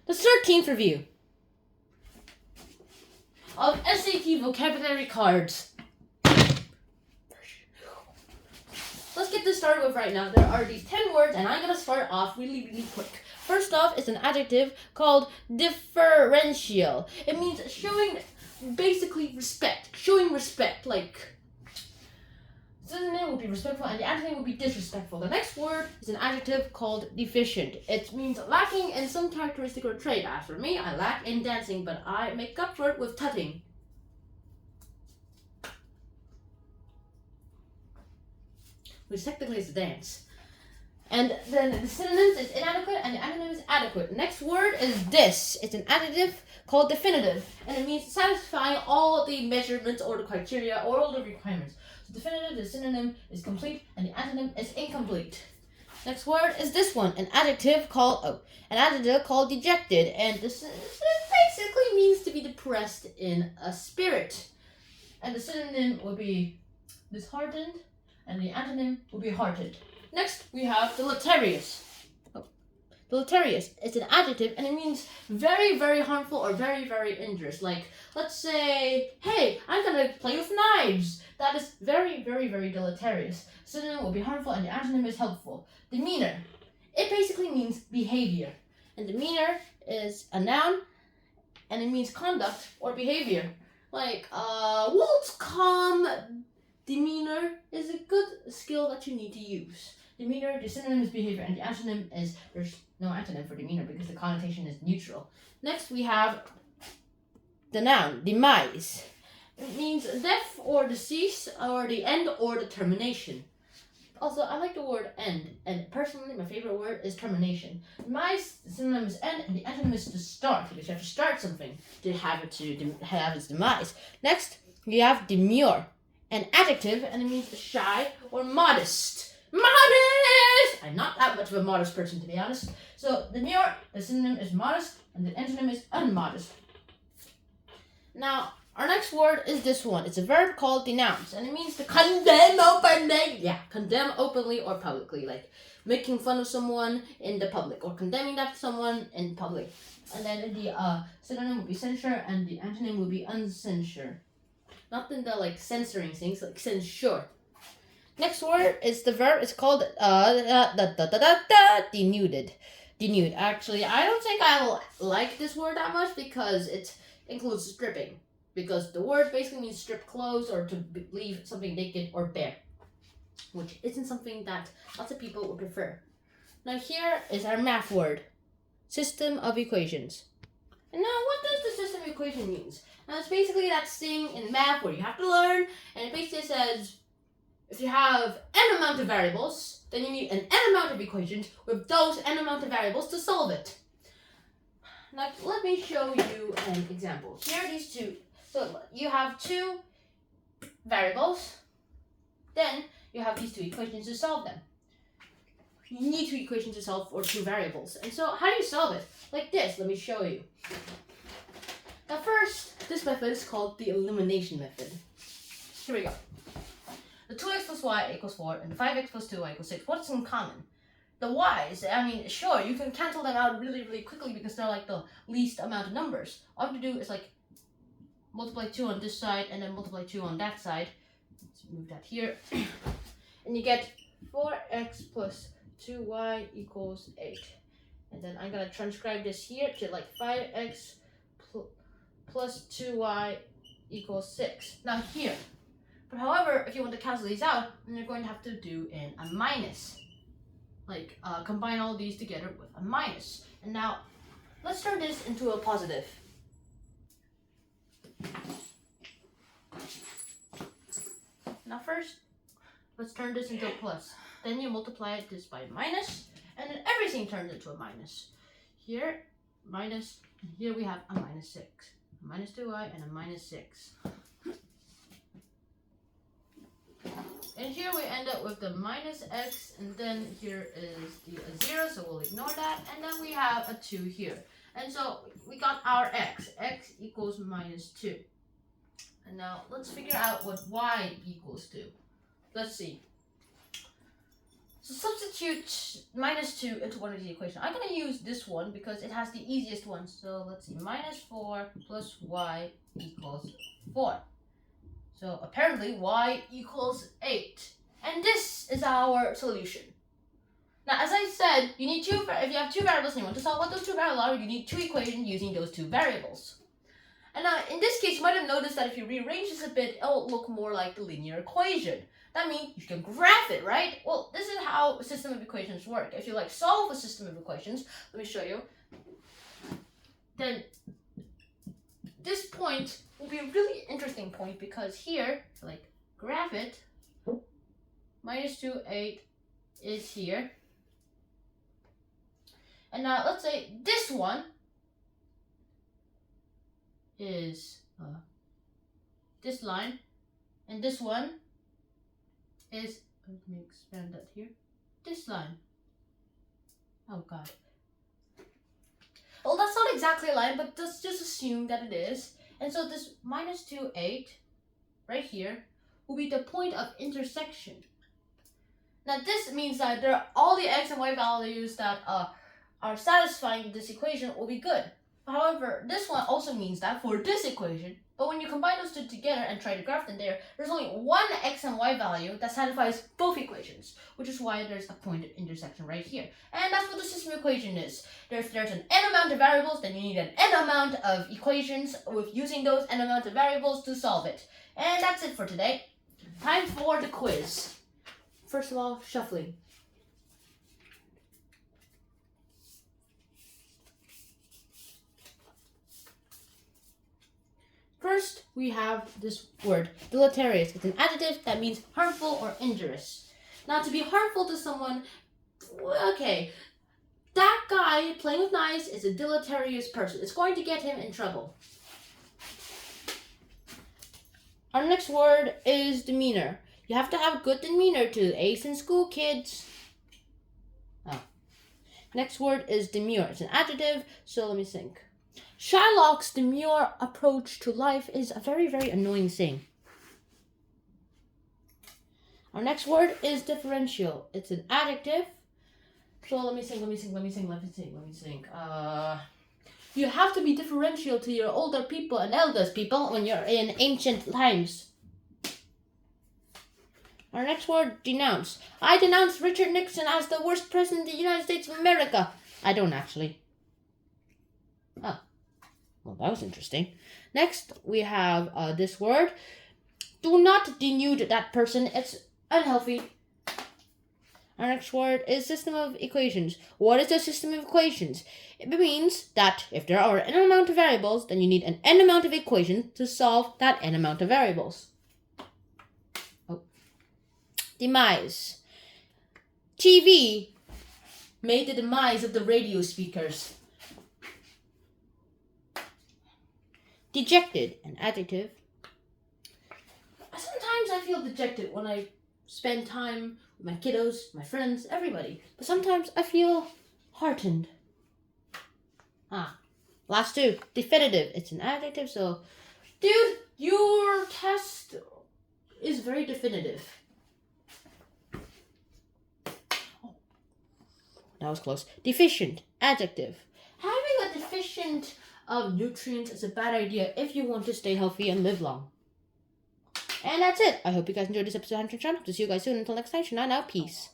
The 13th review of SAT vocabulary cards. Let's get this started with right now. There are these 10 words, and I'm going to start off really quick. First off is an adjective called differential. It means showing basically respect. Showing respect, like synonym would be respectful and the adjective would be disrespectful. The next word is an adjective called deficient. It means lacking in some characteristic or trait. As for me, I lack in dancing, but I make up for it with tutting. Which technically is a dance. And then the synonyms is inadequate and the antonym is adequate. Next word is this. It's an adjective called definitive, and it means satisfying all the measurements or the criteria or all the requirements. So definitive, the synonym is complete and the antonym is incomplete. Next word is this one, an adjective called dejected, and this basically means to be depressed in a spirit. And the synonym would be disheartened, and the antonym will be hearted. Next, we have deleterious. Deleterious. It's an adjective, and it means very harmful or very injurious. Like, let's say, hey, I'm gonna play with knives. That is very deleterious. Synonym will be harmful, and the antonym is helpful. Demeanor. It basically means behavior. And demeanor is a noun, and it means conduct or behavior. Like, Walt's calm demeanor is a good skill that you need to use. Demeanor, the synonym is behavior, and the antonym is, there's no antonym for demeanor because the connotation is neutral. Next, we have the noun, demise. It means death or decease or the end or the termination. Also, I like the word end, and personally, my favorite word is termination. Demise, the synonym is end, and the antonym is to start, because you have to start something to have its demise. Next, we have demure. An adjective, and it means shy or modest. Modest! I'm not that much of a modest person, to be honest. So, demure, the synonym is modest, and the antonym is unmodest. Now, our next word is this one. It's a verb called denounce, and it means to condemn openly. Yeah, condemn openly or publicly, like making fun of someone in the public, or condemning that someone in public. And then the synonym would be censure, and the antonym would be uncensure. Not in the like censoring things, like censure. Next word is the verb. It's called denuded. Denude. Actually, I don't think I like this word that much because it includes stripping. Because the word basically means strip clothes or to leave something naked or bare, which isn't something that lots of people would prefer. Now here is our math word, system of equations. And now, what does the system of equation means? Now, it's basically that thing in math where you have to learn, and it basically says, if you have n amount of variables, then you need an n amount of equations with those n amount of variables to solve it. Now, let me show you an example. Here are these two. So, you have two variables, then you have these two equations to solve them. You need two equations to solve for two variables. And so, how do you solve it? Like this, let me show you. Now first, this method is called the elimination method. Here we go. The 2x plus y equals 4 and 5x plus 2y equals 6. What's in common? The y's, I mean, sure, you can cancel them out really quickly because they're like the least amount of numbers. All you have to do is like multiply 2 on this side and then multiply 2 on that side. Let's move that here. And you get 4x plus 2y equals 8. And then I'm going to transcribe this here to like 5x plus 2y equals 6. Now here. But however, if you want to cancel these out, then you're going to have to do in a minus. Like, combine all these together with a minus. And now, let's turn this into a positive. Now first, let's turn this into a plus. Then you multiply this by a minus, and then everything turns into a minus. Here, minus, and here we have a minus 6. A minus 2y and a minus 6. And here we end up with the minus x, and then here is the 0, so we'll ignore that. And then we have a 2 here. And so we got our x. X equals minus 2. And now let's figure out what y equals to. Let's see. So substitute minus 2 into one of the equations. I'm going to use this one because it has the easiest one. So let's see, minus 4 plus y equals 4. So apparently y equals 8. And this is our solution. Now, as I said, you need if you have two variables and you want to solve what those two variables are, you need two equations using those two variables. And in this case, you might have noticed that if you rearrange this a bit, it will look more like the linear equation. That means you can graph it, right? Well, this is how a system of equations work. If you solve a system of equations, let me show you. Then this point will be a really interesting point because here, graph it, minus 2, 8 is here. And now let's say this one is this line, and this one is, let me expand that here, this line. Oh god. Well, that's not exactly a line, but let's just assume that it is. And so this minus 2, 8 right here will be the point of intersection. Now this means that all the x and y values that are satisfying this equation will be good. However, this one also means that for this equation, but when you combine those two together and try to graph them there's only one x and y value that satisfies both equations, which is why there's a point of intersection right here. And that's what the system equation is. If there's an n amount of variables, then you need an n amount of equations with using those n amount of variables to solve it. And that's it for today. Time for the quiz. First of all, shuffling. First, we have this word, deleterious. It's an adjective that means harmful or injurious. Now, to be harmful to someone, okay, that guy playing with knives is a deleterious person. It's going to get him in trouble. Our next word is demeanor. You have to have good demeanor to ace in school, kids. Oh. Next word is demure. It's an adjective, so let me think. Shylock's demure approach to life is a very, very annoying thing. Our next word is differential. It's an adjective. So let me think. You have to be differential to your older people and eldest people when you're in ancient times. Our next word, denounce. I denounce Richard Nixon as the worst president of the United States of America. I don't actually. Oh. Well, that was interesting. Next, we have this word. Do not denude that person. It's unhealthy. Our next word is system of equations. What is a system of equations? It means that if there are n amount of variables, then you need an n amount of equations to solve that n amount of variables. Oh. Demise. TV made the demise of the radio speakers. Dejected, an adjective. Sometimes I feel dejected when I spend time with my kiddos, my friends, everybody. But sometimes I feel heartened. Last two. Definitive. It's an adjective, so... Dude, your test is very definitive. Oh, that was close. Deficient. Adjective. Having a deficient of nutrients is a bad idea if you want to stay healthy and live long. And that's it. I hope you guys enjoyed this episode of Hunter Channel. To see you guys soon. Until next time, Shana now. Peace.